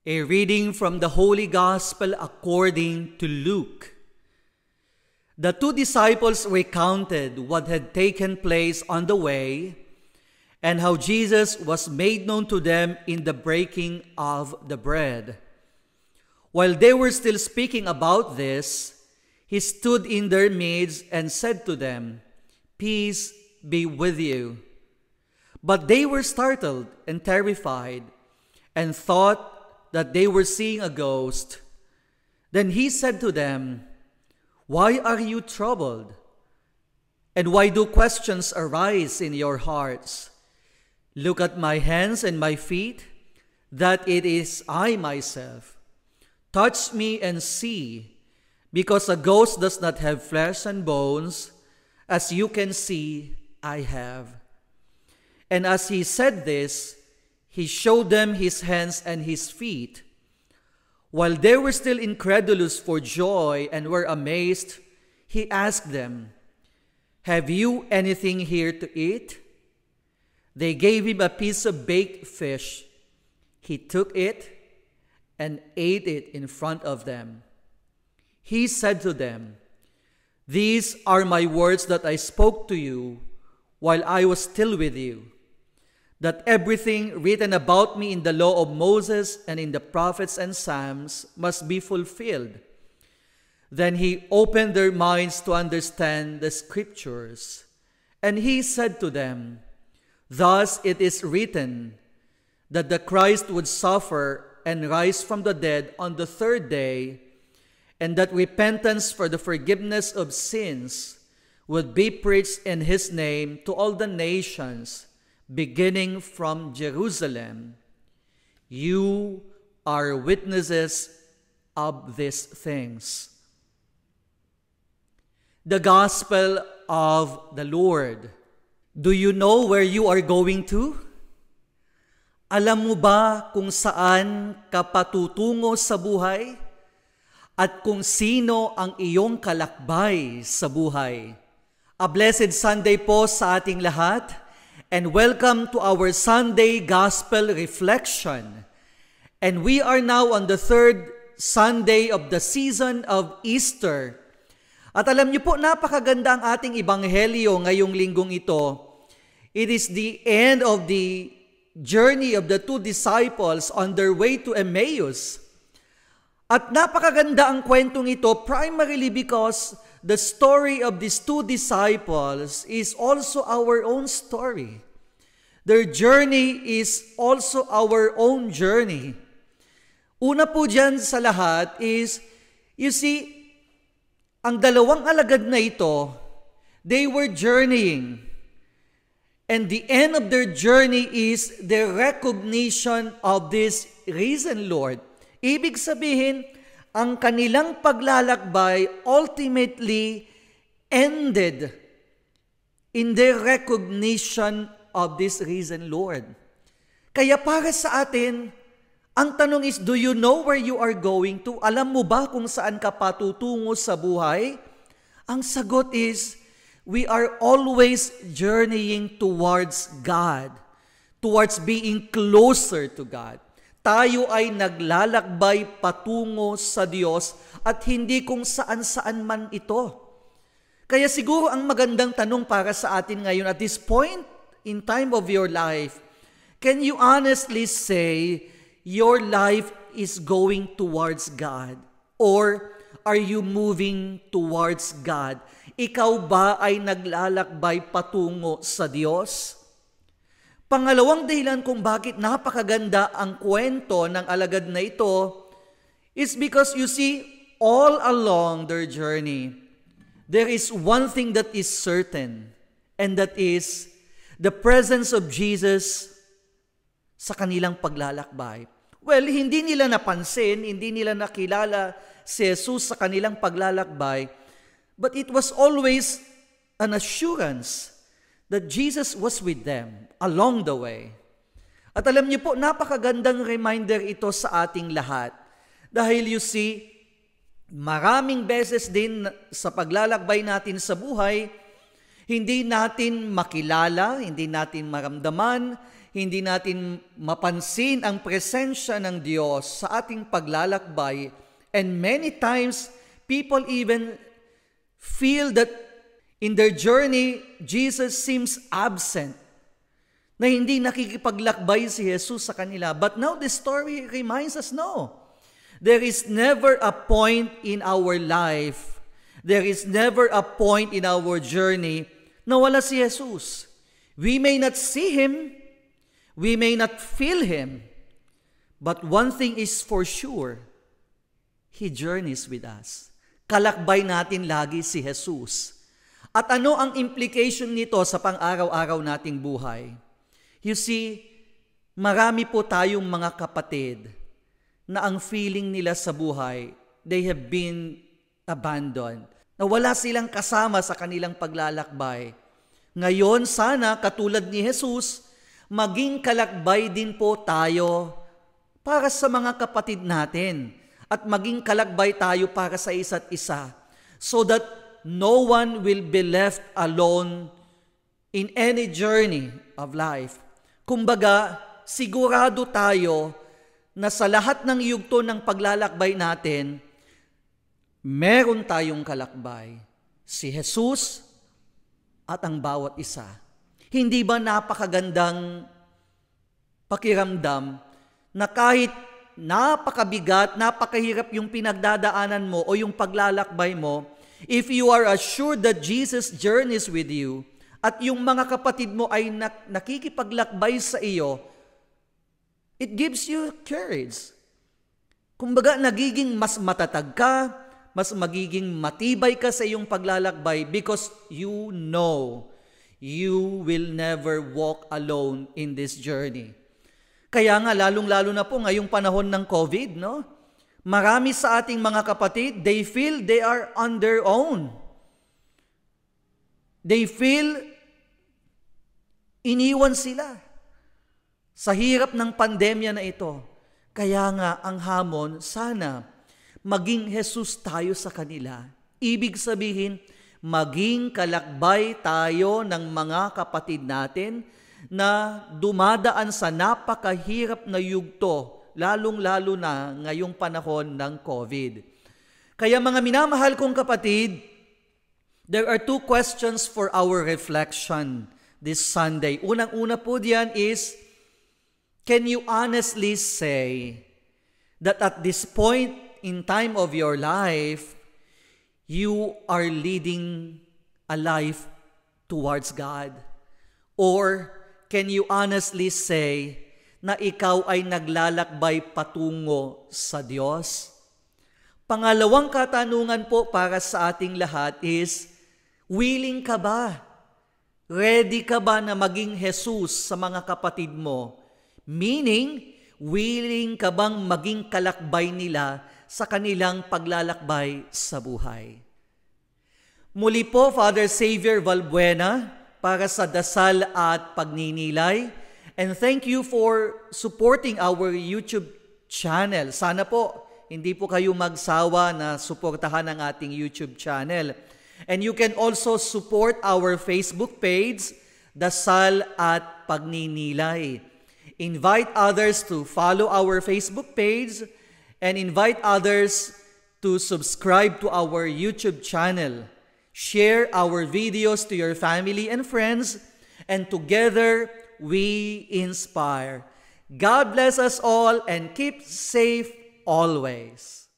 A reading from the Holy Gospel according to Luke. The two disciples recounted what had taken place on the way and how Jesus was made known to them in the breaking of the bread. While they were still speaking about this, he stood in their midst and said to them, "Peace be with you." But they were startled and terrified and thought that they were seeing a ghost. Then he said to them, "Why are you troubled? And why do questions arise in your hearts? Look at my hands and my feet, that it is I myself. Touch me and see, because a ghost does not have flesh and bones, as you can see I have." And as he said this, he showed them his hands and his feet. While they were still incredulous for joy and were amazed, he asked them, "Have you anything here to eat?" They gave him a piece of baked fish. He took it and ate it in front of them. He said to them, "These are my words that I spoke to you while I was still with you, that everything written about me in the law of Moses and in the prophets and Psalms must be fulfilled." Then he opened their minds to understand the scriptures. And he said to them, "Thus it is written, that the Christ would suffer and rise from the dead on the third day, and that repentance for the forgiveness of sins would be preached in his name to all the nations, beginning from Jerusalem. You are witnesses of these things." The Gospel of the Lord. Do you know where you are going to? Alam mo ba kung saan ka patutungo sa buhay? At kung sino ang iyong kalakbay sa buhay? A blessed Sunday po sa ating lahat, and welcome to our Sunday Gospel Reflection. And we are now on the third Sunday of the season of Easter. At alam niyo po, napakaganda ang ating ebanghelyo ngayong linggong ito. It is the end of the journey of the two disciples on their way to Emmaus. At napakaganda ang kwentong ito primarily because the story of these two disciples is also our own story. Their journey is also our own journey. Una po dyan sa lahat is, you see, ang dalawang alagad na ito, they were journeying. And the end of their journey is the recognition of this risen Lord. Ibig sabihin, ang kanilang paglalakbay ultimately ended in their recognition of this risen Lord. Kaya para sa atin, ang tanong is, do you know where you are going to? Alam mo ba kung saan ka patutungo sa buhay? Ang sagot is, we are always journeying towards God, towards being closer to God. Tayo ay naglalakbay patungo sa Diyos at hindi kung saan-saan man ito. Kaya siguro ang magandang tanong para sa atin ngayon at this point in time of your life, can you honestly say your life is going towards God? Or are you moving towards God? Ikaw ba ay naglalakbay patungo sa Diyos? Pangalawang dahilan kung bakit napakaganda ang kwento ng alagad na ito is because you see, all along their journey, there is one thing that is certain, and that is the presence of Jesus sa kanilang paglalakbay. Well, hindi nila napansin, hindi nila nakilala si Jesus sa kanilang paglalakbay, but it was always an assurance that Jesus was with them along the way. At alam niyo po, napakagandang reminder ito sa ating lahat. Dahil you see, maraming beses din sa paglalakbay natin sa buhay, hindi natin makilala, hindi natin maramdaman, hindi natin mapansin ang presensya ng Diyos sa ating paglalakbay. And many times, people even feel that in their journey, Jesus seems absent, na hindi nakikipaglakbay si Jesus sa kanila. But now this story reminds us, no. There is never a point in our life, there is never a point in our journey na wala si Jesus. We may not see Him, we may not feel Him, but one thing is for sure, He journeys with us. Kalakbay natin lagi si Jesus. At ano ang implication nito sa pang-araw-araw nating buhay? You see, marami po tayong mga kapatid na ang feeling nila sa buhay, they have been abandoned. Na wala silang kasama sa kanilang paglalakbay. Ngayon, sana, katulad ni Jesus, maging kalakbay din po tayo para sa mga kapatid natin at maging kalakbay tayo para sa isa't isa so that no one will be left alone in any journey of life. Kumbaga, sigurado tayo na sa lahat ng yugto ng paglalakbay natin, meron tayong kalakbay, si Jesus at ang bawat isa. Hindi ba napakagandang pakiramdam na kahit napakabigat, napakahirap yung pinagdadaanan mo o yung paglalakbay mo, if you are assured that Jesus journeys with you at yung mga kapatid mo ay nakikipaglakbay sa iyo, it gives you courage. Kumbaga, nagiging mas matatag ka, mas magiging matibay ka sa iyong paglalakbay because you know you will never walk alone in this journey. Kaya nga, lalong-lalo na po ngayong panahon ng COVID, no? Marami sa ating mga kapatid, they feel they are on their own. They feel iniwan sila sa hirap ng pandemya na ito. Kaya nga ang hamon, sana maging Jesus tayo sa kanila. Ibig sabihin, maging kalakbay tayo ng mga kapatid natin na dumadaan sa napakahirap na yugto, lalong-lalo na ngayong panahon ng COVID. Kaya mga minamahal kong kapatid, there are two questions for our reflection this Sunday. Unang-una po diyan is, can you honestly say that at this point in time of your life, you are leading a life towards God? Or can you honestly say na ikaw ay naglalakbay patungo sa Diyos? Pangalawang katanungan po para sa ating lahat is, willing ka ba? Ready ka ba na maging Jesus sa mga kapatid mo? Meaning, willing ka bang maging kalakbay nila sa kanilang paglalakbay sa buhay? Muli po, Father Xavier Valbuena, para sa dasal at pagninilay. And thank you for supporting our YouTube channel. Sana po, hindi po kayo magsawa na suportahan ang ating YouTube channel. And you can also support our Facebook page, Dasal at Pagninilay. Invite others to follow our Facebook page and invite others to subscribe to our YouTube channel. Share our videos to your family and friends, and together we inspire. God bless us all and keep safe always.